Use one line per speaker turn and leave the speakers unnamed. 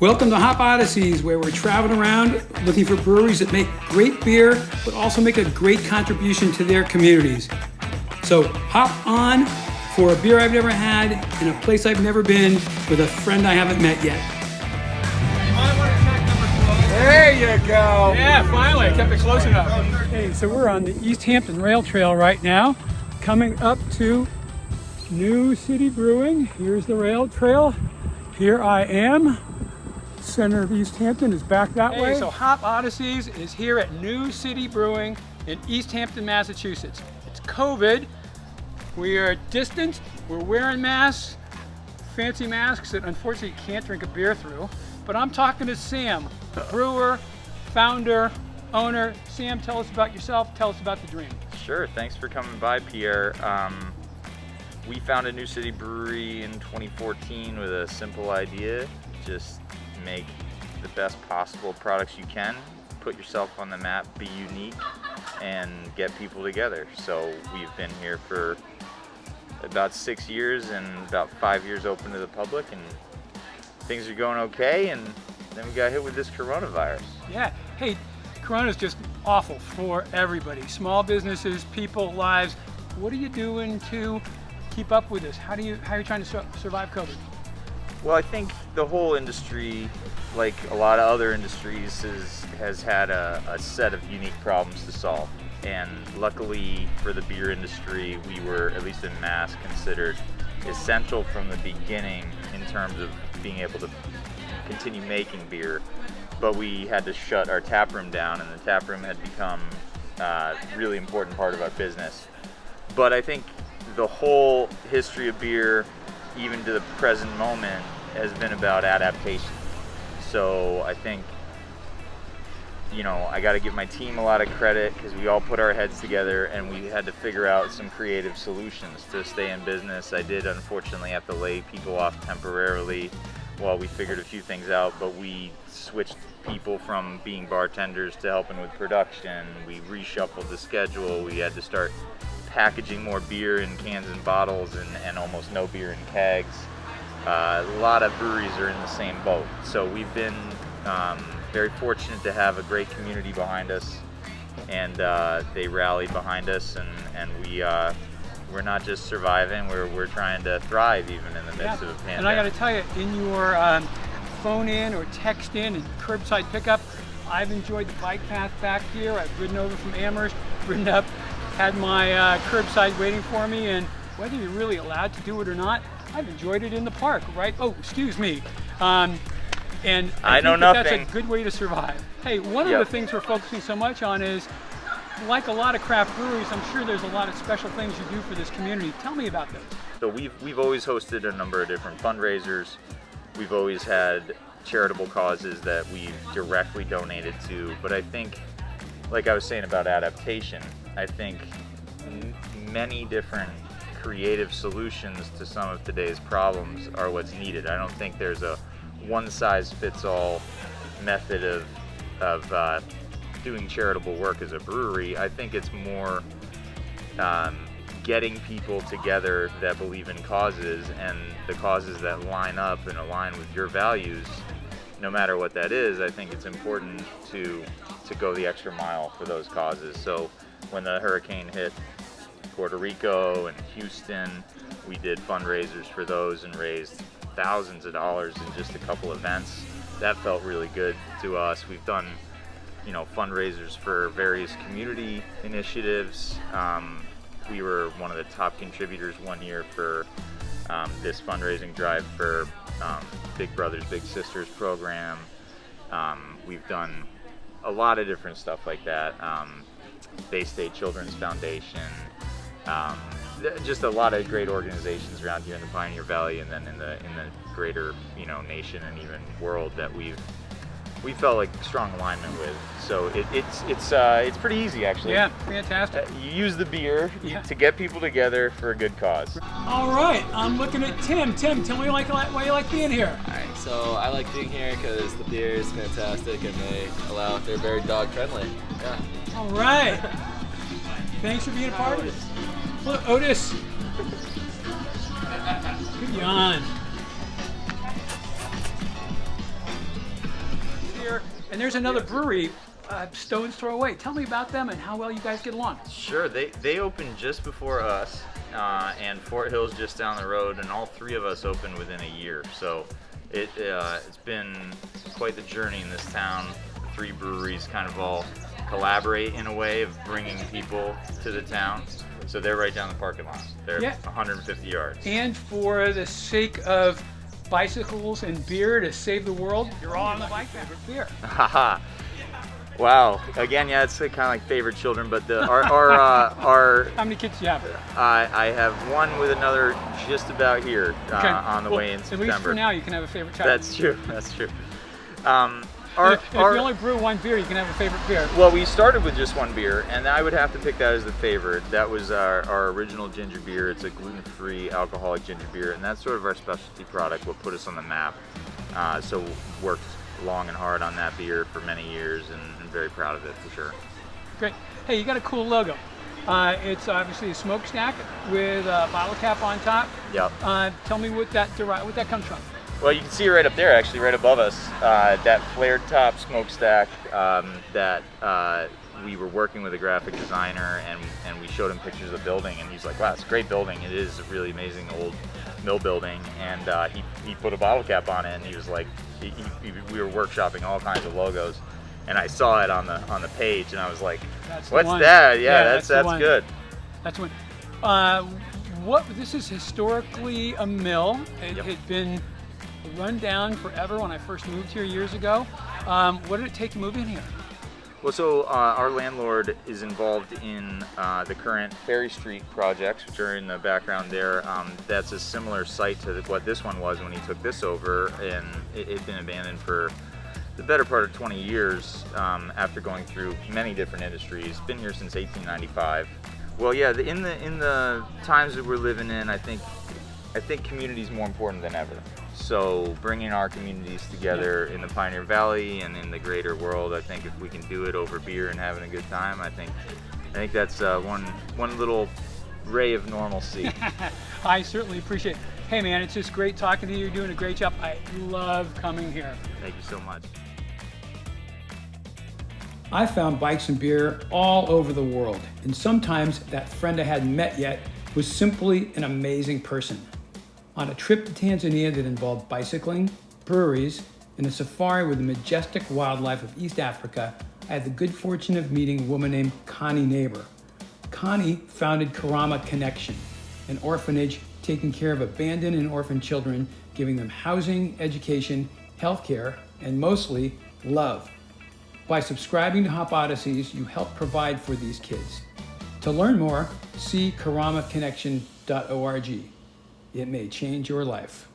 Welcome to Hop Odysseys, where we're traveling around looking for breweries that make great beer, but also make a great contribution to their communities. So hop on for a beer I've never had in a place I've never been with a friend I haven't met yet.
There you go.
Yeah, finally, I kept it close enough. Hey, so we're on the Easthampton Rail Trail right now, coming up to New City Brewing. Here's the rail trail. Here I am. Center of Easthampton is back that way. So Hop Odysseys is here at New City Brewing in Easthampton, Massachusetts. It's COVID. We are distanced. We're wearing masks, fancy masks that unfortunately you can't drink a beer through. But I'm talking to Sam, brewer, founder, owner. Sam, tell us about yourself. Tell us about the dream.
Sure. Thanks for coming by, Pierre. We founded New City Brewery in 2014 with a simple idea: just make the best possible products you can, put yourself on the map, be unique, and get people together. So we've been here for about 6 years and about 5 years open to the public, and things are going okay, and then we got hit with this coronavirus.
Yeah. Hey, Corona's just awful for everybody. Small businesses, people, lives. What are you doing to keep up with this? How are you trying to survive COVID?
Well, I think the whole industry, like a lot of other industries, has had a set of unique problems to solve. And luckily for the beer industry, we were, at least in Mass, considered essential from the beginning in terms of being able to continue making beer. But we had to shut our tap room down, and the tap room had become a really important part of our business. But I think the whole history of beer, even to the present moment, has been about adaptation. So I think, I got to give my team a lot of credit, because we all put our heads together and we had to figure out some creative solutions to stay in business. I did unfortunately have to lay people off temporarily while we figured a few things out, but we switched people from being bartenders to helping with production. We reshuffled the schedule. We had to start packaging more beer in cans and bottles, and almost no beer in kegs. A lot of breweries are in the same boat. So we've been very fortunate to have a great community behind us, and they rallied behind us, and we're not just surviving, we're trying to thrive even in the midst of a pandemic.
And I got to tell you, in your phone in or text in and curbside pickup, I've enjoyed the bike path back here. I've ridden over from Amherst, ridden up, had my curbside waiting for me, and whether you're really allowed to do it or not, I've enjoyed it in the park, right? Oh, excuse me. And I
know
think
nothing.
That's a good way to survive. Hey, one of the things we're focusing so much on is, like a lot of craft breweries, I'm sure there's a lot of special things you do for this community. Tell me about those.
So we've always hosted a number of different fundraisers. We've always had charitable causes that we've directly donated to. But I think, like I was saying about adaptation, I think many different creative solutions to some of today's problems are what's needed. I don't think there's a one-size-fits-all method of doing charitable work as a brewery. I think it's more getting people together that believe in causes, and the causes that line up and align with your values, no matter what that is. I think it's important to go the extra mile for those causes. So when the hurricane hit Puerto Rico and Houston, we did fundraisers for those and raised thousands of dollars in just a couple events. That felt really good to us. We've done fundraisers for various community initiatives. We were one of the top contributors one year for this fundraising drive for Big Brothers Big Sisters program. We've done a lot of different stuff like that. Bay State Children's Foundation, just a lot of great organizations around here in the Pioneer Valley, and then in the greater nation and even world that we felt like strong alignment with. So it's pretty easy, actually.
Yeah, fantastic.
You use the beer to get people together for a good cause.
All right, I'm looking at Tim. Tim, tell me why you like being here.
All right, so I like being here because the beer is fantastic, and they're very dog friendly. Yeah.
All right. Thanks for being a part of this. Look, Otis. Good yawn. And there's another brewery, stone's throw away. Tell me about them and how well you guys get along.
Sure, they opened just before us, and Fort Hill's just down the road, and all three of us opened within a year. So it's been quite the journey in this town. The three breweries kind of all collaborate in a way of bringing people to the town. So they're right down the parking lot. They're 150 yards.
And for the sake of bicycles and beer to save the world, you're all on the bike path with beer.
Haha. Wow. Again, yeah, it's kind of like favorite children, but our
How many kids do you have?
I have one with another just about here on the way in September.
At least for now, you can have a favorite child.
That's true. That's true.
If you only brew one beer, you can have a favorite beer.
Well, we started with just one beer, and I would have to pick that as the favorite. That was our original ginger beer. It's a gluten-free alcoholic ginger beer, and that's sort of our specialty product, what put us on the map. So worked long and hard on that beer for many years, and very proud of it for sure.
Great. Hey, you got a cool logo. It's obviously a smokestack with a bottle cap on top.
Yep.
Tell me what that comes from.
Well, you can see it right up there, actually, right above us. That flared top smokestack that we were working with a graphic designer, and we showed him pictures of the building, and he's like, wow, it's a great building. It is a really amazing old mill building, and he put a bottle cap on it, and he was like, we were workshopping all kinds of logos, and I saw it on the page, and I was like, what's that? Yeah, that's good.
That's one. This is historically a mill. It had been run down forever when I first moved here years ago. What did it take to move in here?
Well, so our landlord is involved in the current Ferry Street projects, which are in the background there. That's a similar site to what this one was when he took this over, and it had been abandoned for the better part of 20 years after going through many different industries. Been here since 1895. Well, yeah, in the times that we're living in, I think community is more important than ever. So bringing our communities together in the Pioneer Valley and in the greater world, I think if we can do it over beer and having a good time, I think that's one little ray of normalcy.
I certainly appreciate it. Hey man, it's just great talking to you. You're doing a great job. I love coming here.
Thank you so much.
I found bikes and beer all over the world, and sometimes that friend I hadn't met yet was simply an amazing person. On a trip to Tanzania that involved bicycling, breweries, and a safari with the majestic wildlife of East Africa, I had the good fortune of meeting a woman named Connie Neighbor. Connie founded Karama Connection, an orphanage taking care of abandoned and orphaned children, giving them housing, education, healthcare, and mostly love. By subscribing to Hop Odysseys, you help provide for these kids. To learn more, see karamaconnection.org. It may change your life.